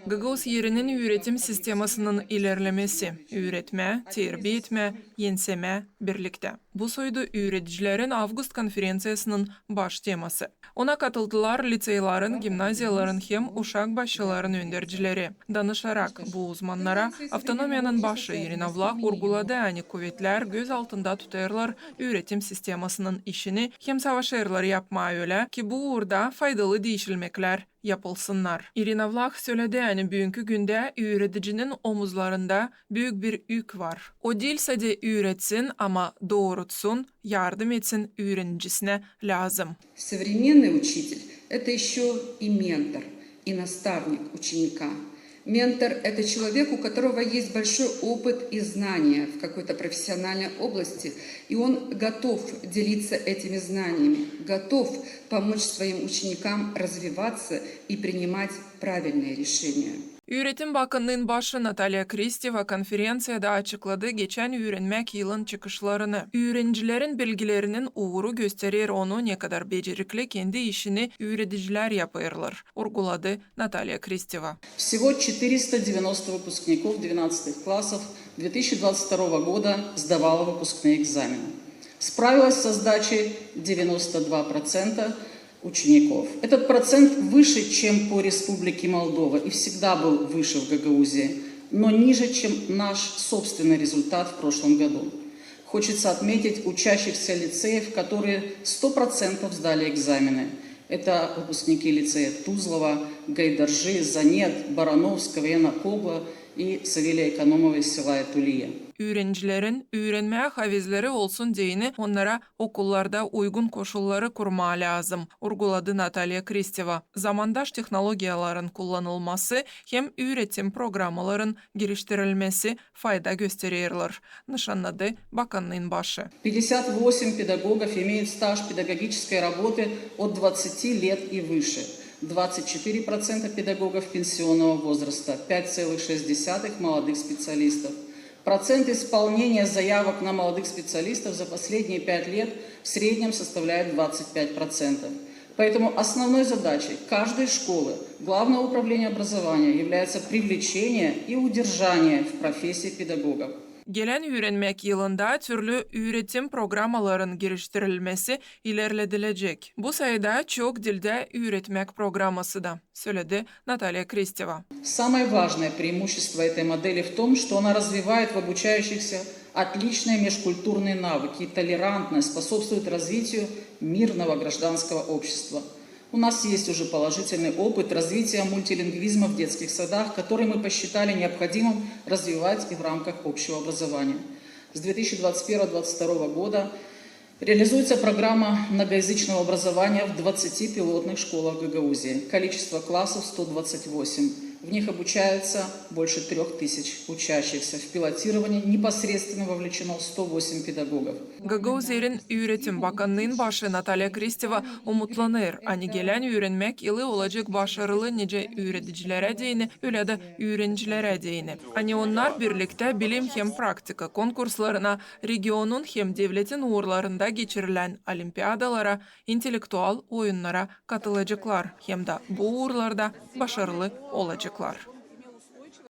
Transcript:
Gagavuz yerinin üretim sistemasının ilerlemesi, üretme, terbiye etme, yenseme birlikte. Bu soydu üreticilerin Avgust konferensiyasının baş teması. Ona katıldılar liseylerin, gimnaziyaların hem uşak başçıların öndəricileri. Danışarak bu uzmanlara avtonomiyanın başı Irina Vlach vurguladı, ani kuvvetler göz altında tutarlar üretim sistemasının işini hem savaşırlar yapmaya öyle ki bu uğurda faydalı değişilmekler yapılsınlar. Irina Vlach söyledi, yani bugünkü günde üreticinin omuzlarında büyük bir yük var. O değilse de üretsin ama doğrultsun, yardım etsin öğrencisine lazım. Современный учитель – это еще и ментор, и наставник ученика. Ментор – это человек, у которого есть большой опыт и знания в какой-то профессиональной области, и он готов делиться этими знаниями, готов помочь своим ученикам развиваться и принимать правильные решения. Üretim Bakanlığı'nın başı Natalya Kristeva konferansiyada açıkladı geçen öğrenmek yılın çıkışlarını. Öğrencilerin bilgilerinin uğuru gösterir onu ne kadar becerikli kendi işini öğreticiler yapırlar, vurguladı Natalya Kristeva. Всего 490 выпускников 12 классов 2022 года сдавало выпускные экзамены. Справилось со сдачей 92% учеников. Этот процент выше, чем по Республике Молдова, и всегда был выше в Гагаузии, но ниже, чем наш собственный результат в прошлом году. Хочется отметить учащихся лицеев, которые 100% сдали экзамены. Это выпускники лицея Тузлова, Гайдаржи, Занет, Барановского, Яна Когла и Савелия Экономова из села Этулия. Öğrencilerin öğrenmeye havizleri olsun diyeni onlara okullarda uygun koşulları kurma lazım, vurguladı Natalya Kristeva. Zamandaş teknolojiyaların kullanılması hem üretim programların geliştirilmesi fayda gösterirler, nişanladı bakanlığın başı. 58 педагогов имеют стаж педагогической работы от 20 лет и выше. 24% педагогов пенсионного возраста, 5,6% молодых специалистов. Процент исполнения заявок на молодых специалистов за последние 5 лет в среднем составляет 25%. Поэтому основной задачей каждой школы Главного управления образования является привлечение и удержание в профессии педагогов. Gelen öğrenmek yılında türlü üretim programların geliştirilmesi ilerledilecek. Bu sayede çok dilde üretmek programması da, söyledi Natalya Kristeva. Самое важное преимущество этой модели в том, что она развивает в обучающихся отличные межкультурные навыки и толерантность, способствует развитию мирного гражданского общества. У нас есть уже положительный опыт развития мультилингвизма в детских садах, который мы посчитали необходимым развивать и в рамках общего образования. С 2021-2022 года реализуется программа многоязычного образования в 20 пилотных школах Гагаузии. Количество классов 128. В них обучается больше 3000 учащихся. В пилотировании непосредственно вовлечено 108 педагогов. Gagauzer'in Üretim Bakanlığı'nın başı Natalya Kristeva umutlanır. Ani gelen öğrenmek yılı olacak başarılı nice öğreticilere değini, öyle de öğrencilere değini. Ani onlar birlikte bilim hem praktika konkurslarına, regionun hem devletin uğurlarında geçirilen olimpiyadalara, intelektüel oyunlara katılacaklar. Hem de bu uğurlarda başarılı olacaklar.